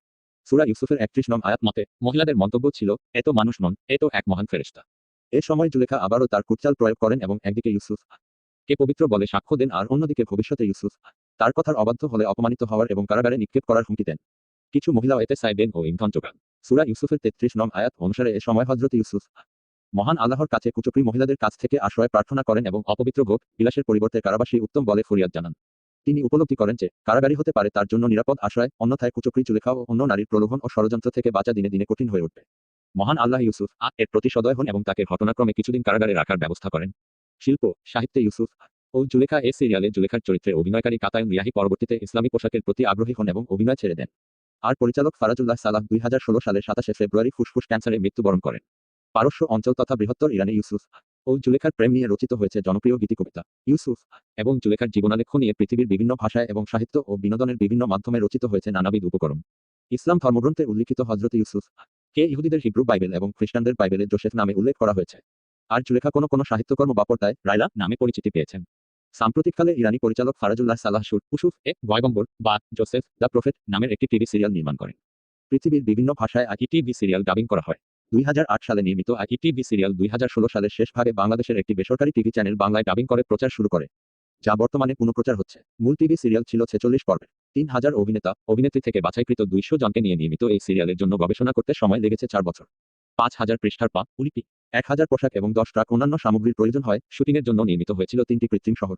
সূরা ইউসুফের ৩১ নং আয়াত মতে মহিলাদের মন্তব্য ছিল, এ তো মানুষ নন, এ তো এক মহান ফেরেশতা। এ সময় জুলেখা আবারও তার কুটচাল প্রয়োগ করেন এবং একদিকে ইউসুফ কে পবিত্র বলে সাক্ষ্য দেন আর অন্যদিকে ভবিষ্যতে ইউসুফ তার কথার অবাধ্য হলে অপমানিত হওয়ার এবং কারাগারে নিক্ষেপ করার হুমকি দেন। কিছু মহিলাও এতে সায় দেন ও ইন্ধন যোগান। সূরা ইউসুফের ৩৩ নং আয়াত অনুসারে এ সময় হযরত ইউসুফ মহান আল্লাহর কাছে কুচক্রী মহিলাদের কাছ থেকে আশ্রয় প্রার্থনা করেন এবং অপবিত্র ভোগ বিলাসের পরিবর্তে কারাবাসী উত্তম বলে ফরিয়াদ জানান। তিনি উপলব্ধি করেন যে কারাগারী হতে পারে তার জন্য নিরাপদ আশ্রয়, অন্যথায় কুচক্রী জুলেখা ও অন্য নারীর প্রলোভন ও ষড়যন্ত্র থেকে বাঁচা দিনে দিনে কঠিন হয়ে উঠবে। মহান আল্লাহ ইউসুফ এর প্রতি সদয় হন এবং তাকে ঘটনাক্রমে কিছুদিন কারাগারে রাখার ব্যবস্থা করেন। শিল্প সাহিত্যে ইউসুফ ও জুলেখা এ সিরিয়ালে জুলেখার চরিত্রে অভিনয়কারী কাতায়ুন রিয়াহি পরবর্তীতে ইসলামী পোশাকের প্রতি আগ্রহী হন এবং অভিনয় ছেড়ে দেন। আর পরিচালক ফারাজুল্লাহ সালাহ ২০১৬ সালের ২৭শে ফেব্রুয়ারি ফুসফুস ক্যান্সারে মৃত্যুবরণ করেন। পারস্য অঞ্চল তথা বৃহত্তর ইরানে ইউসুফ ও জুলেখার প্রেম নিয়ে রচিত হয়েছে জনপ্রিয় গীতিকবিতা। ইউসুফ এবং জুলেখার জীবনালেখ্য নিয়ে পৃথিবীর বিভিন্ন ভাষায় এবং সাহিত্য ও বিনোদনের বিভিন্ন মাধ্যমে রচিত হয়েছে নানাবিধ উপকরণ। ইসলাম ধর্মগ্রন্থে উল্লিখিত হযরত ইউসুফ কে ইহুদিদের হিব্রু বাইবেল এবং খ্রিস্টানদের বাইবেলে জোসেফ নামে উল্লেখ করা হয়েছে। আর জুলেখা কোনো সাহিত্যকর্ম বা পর্দায় রাইলা নামে পরিচিতি পেয়েছেন। সাম্প্রতিককালে ইরানি পরিচালক ফারাজুল্লাহ সালাহ ইউসুফ পয়গম্বর বা জোসেফ দ্য প্রফেট নামের একটি টিভি সিরিয়াল নির্মাণ করেন। পৃথিবীর বিভিন্ন ভাষায় টিভি সিরিয়াল ডাবিং করা হয়। ২০০৮ সালে নির্মিত টিভি সিরিয়াল ২০১৬ সালের শেষ ভাগে বাংলাদেশের একটি বেসরকারি টিভি চ্যানেল বাংলায় ডাবিং করে প্রচার শুরু করে, যা বর্তমানে পুনঃপ্রচার হচ্ছে। মূল টিভি সিরিয়াল ছিল ৪৬ পর্বের। ৩,০০০ অভিনেতা অভিনেত্রী থেকে বাছাইকৃত ২০০ জনকে নিয়ে নির্মিত এই সিরিয়ালের জন্য গবেষণা করতে সময় লেগেছে ৪ বছর। ৫,০০০ পৃষ্ঠার লিপি, ১,০০০ পোশাক এবং ১০ ট্রাক অন্যান্য সামগ্রীর প্রয়োজন হয়। শুটিংয়ের জন্য নির্মিত হয়েছিল ৩টি কৃত্রিম শহর।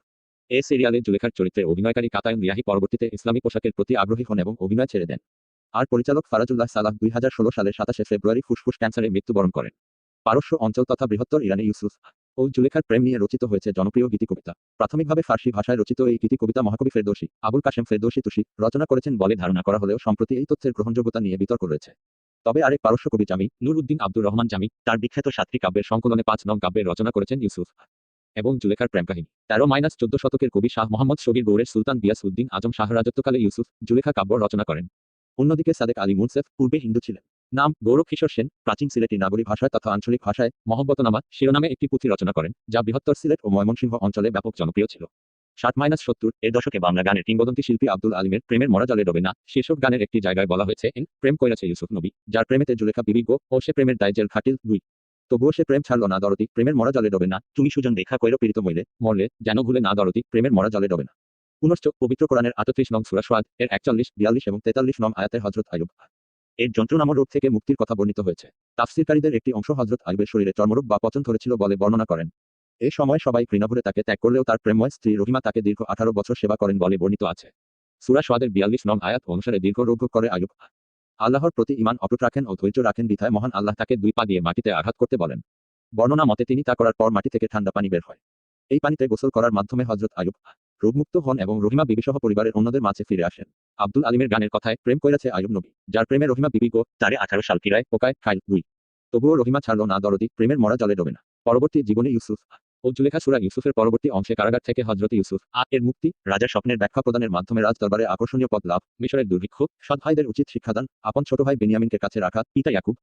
এ সিরিয়ালে জুলেখার চরিত্রে অভিনয়কারী কাতায়ুন রিয়াহি পরবর্তীতে ইসলামী পোশাকের প্রতি আগ্রহী হন এবং অভিনয় ছেড়ে দেন। আর পরিচালক ফারাজুল্লাহ সালাহ ২০১৬ সালের ২৭শে ফেব্রুয়ারি ফুসফুস ক্যান্সারে মৃত্যুবরণ করেন। পারস্য অঞ্চল তথা বৃহত্তর ইরানে ইউসুফ ও জুলেখার প্রেম নিয়ে রচিত হয়েছে জনপ্রিয় গীতিকবিতা। প্রাথমিকভাবে ফার্সি ভাষায় রচিত এই গীতিকবিতা মহাকবি ফেরদৌসী আবুল কাশেম ফেরদৌসী তুষি রচনা করেছেন বলে ধারণা করা হলেও সম্প্রতি এই তথ্যের গ্রহণযোগ্যতা নিয়ে বিতর্ক রয়েছে। তবে আরেক পারস্য কবি জামি নূর উদ্দিন আব্দুর রহমান জামি তার বিখ্যাত ৭টি কাব্যের সংকলনে ৫ নং কাব্যের রচনা করেছেন ইউসুফ এবং জুলেখার প্রেম কাহিনী। ১৩-১৪ শতকের কবি শাহ মোহাম্মদ শবীর গৌড়ের সুলতান গিয়াস উদ্দিন আজম শাহ রাজত্বকালে ইউসুফ জুলেখা কাব্য রচনা করেন। অন্যদিকে সাদেক আলী মুনসেফ পূর্বে হিন্দু ছিলেন। নাম গৌরব কিশোর সেন প্রাচীন সিলেটি নাগরী ভাষায় তথা আঞ্চলিক ভাষায় মহব্বতনামা শিরোনামে একটি পুঁথি রচনা করেন, যা বৃহত্তর সিলেট ও ময়মনসিংহ অঞ্চলে ব্যাপক জনপ্রিয় ছিল। ৬০-৭০ এর দশকে বাংলা গানের কিংবদন্তি শিল্পী আব্দুল আলিমের প্রেমের মরা জলে ডোবে না শীর্ষক গানের একটি জায়গায় বলা হয়েছে, প্রেম কইরাছে ইউসুফ নবী, যার প্রেমেতে জুলেখা বিবি গো ও সে প্রেমের দায় জেল খাটিল ২। তবুও সে প্রেম ছাড়ল না দরদি, প্রেমের মরা জলে ডোবে না, তুমি সুজন দেখা কইর পীড়িত মরলে যেন ভুলে না দরদি, প্রেমের মরা জলে ডোবে না। পুনশ্চ পবিত্র কোরআনের ৩৮ নং সূরা সোয়াদ এর ৪১, ৪২ এবং ৪৩ নং আয়াতে হযরত আইয়ুব এর যন্ত্রণাময় রোগ থেকে মুক্তির কথা বর্ণিত হয়েছে। তাফসীরকারীদের একটি অংশ হযরত আইয়ুবের শরীরে চর্মরোগ বা পচন ধরেছিল বলে বর্ণনা করেন। এ সময় সবাই ঘৃণাভরে তাকে ত্যাগ করলেও তার প্রেমময় স্ত্রী রহিমা তাকে দীর্ঘ ১৮ বছর সেবা করেন বলে বর্ণিত আছে। সূরা সোয়াদের ৪২ নং আয়াত অনুসারে দীর্ঘ রোগ ভোগ করে আইয়ুব আল্লাহর প্রতি ঈমান অটুট রাখেন ও ধৈর্য রাখেন বিধায় মহান আল্লাহ তাকে ২ পা দিয়ে মাটিতে আঘাত করতে বলেন। বর্ণনা মতে তিনি তা করার পর মাটি থেকে ঠান্ডা পানি বের হয়। এই পানিতে গোসল করার মাধ্যমে হযরত আইয়ুব রোগমুক্ত হন এবং রহিমা বিবিসহ পরিবারের অন্যদের মাঝে ফিরে আসেন। আব্দুল আলিমের গানের কথায় প্রেম কইরাছে আইয়ুব নবী, যার প্রেমে রহিমা বিবি গো তারে ১৮ সাল কিরায় পোকায় খাইল ২। তবুও রহিমা ছাড়ল না দরদি, প্রেমের মরা জলে ডোবে না। পরবর্তী জীবনে ইউসুফ ও জুলেখা সূরা ইউসুফের পরবর্তী অংশে কারাগার থেকে হযরত ইউসুফ এর মুক্তি, রাজার স্বপ্নের ব্যাখ্যা প্রদানের মাধ্যমে রাজ দরবারে আকর্ষণীয় পদ লাভ, মিশরের দুর্ভিক্ষ, সৎ ভাইদের উচিত শিক্ষাদান, আপন ছোট ভাই বেনিয়ামিনকে কাছে রাখা, পিতা ইয়াকুব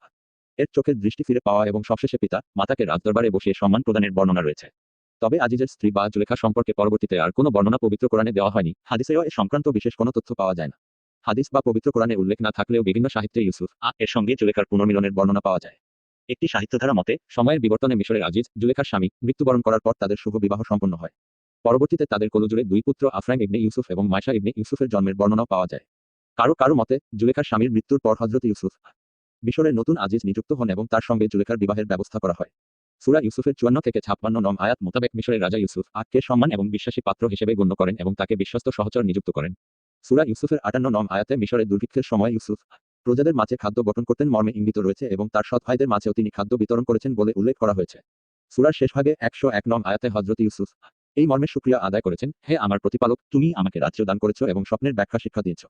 এর চোখের দৃষ্টি ফিরে পাওয়া এবং সবশেষে পিতা মাতাকে রাজদরবারে বসিয়ে সম্মান প্রদানের বর্ণনা রয়েছে। তবে আজিজের স্ত্রী বা জুলেখা সম্পর্কে পরবর্তীতে আর কোনো বর্ণনা পবিত্র কোরআনে দেওয়া হয়নি। হাদিসেও এ সংক্রান্ত বিশেষ কোনো তথ্য পাওয়া যায় না। হাদিস বা পবিত্র কোরআনে উল্লেখ না থাকলেও বিভিন্ন সাহিত্যে ইউসুফ এর সঙ্গে জুলেখার পুনর্মিলনের বর্ণনা পাওয়া যায়। একটি সাহিত্যধারা মতে সময়ের বিবর্তনে মিশরের আজিজ জুলেখার স্বামী মৃত্যুবরণ করার পর তাদের শুভ বিবাহ সম্পন্ন হয়। পরবর্তীতে তাদের কোলজুড়ে ২ পুত্র আফরাইম ইবনে ইউসুফ এবং মায়শা ইবনে ইউসুফের জন্মের বর্ণনাও পাওয়া যায়। কারো মতে জুলেখার স্বামীর মৃত্যুর পর হযরত ইউসুফ মিশরের নতুন আজিজ নিযুক্ত হন এবং তার সঙ্গে জুলেখার বিবাহের ব্যবস্থা করা হয়। সূরা ইউসুফের ৫৪-৫৬ নং আয়াত মোতাবেক মিশরের রাজা ইউসুফ কে সম্মান এবং বিশ্বাসী পাত্র হিসেবে গণ্য করেন এবং তাকে বিশ্বস্ত সহচর নিযুক্ত করেন। সূরা ইউসুফের ৫৮ নং আয়াতে মিশরের দুর্ভিক্ষের সময় ইউসুফ প্রজাদের মাঝে খাদ্য বণ্টন করতেন মর্মে ইঙ্গিত রয়েছে এবং তার সৎ ভাইদের মাঝেও তিনি খাদ্য বিতরণ করেছেন বলে উল্লেখ করা হয়েছে। সূরার শেষ ভাগে ১০১ নং আয়াতে হযরত ইউসুফ এই মর্মে শুকরিয়া আদায় করেছেন, হে আমার প্রতিপালক, তুমি আমাকে রাজ্য দান করেছ এবং স্বপ্নের ব্যাখ্যা শিক্ষা দিয়েছ।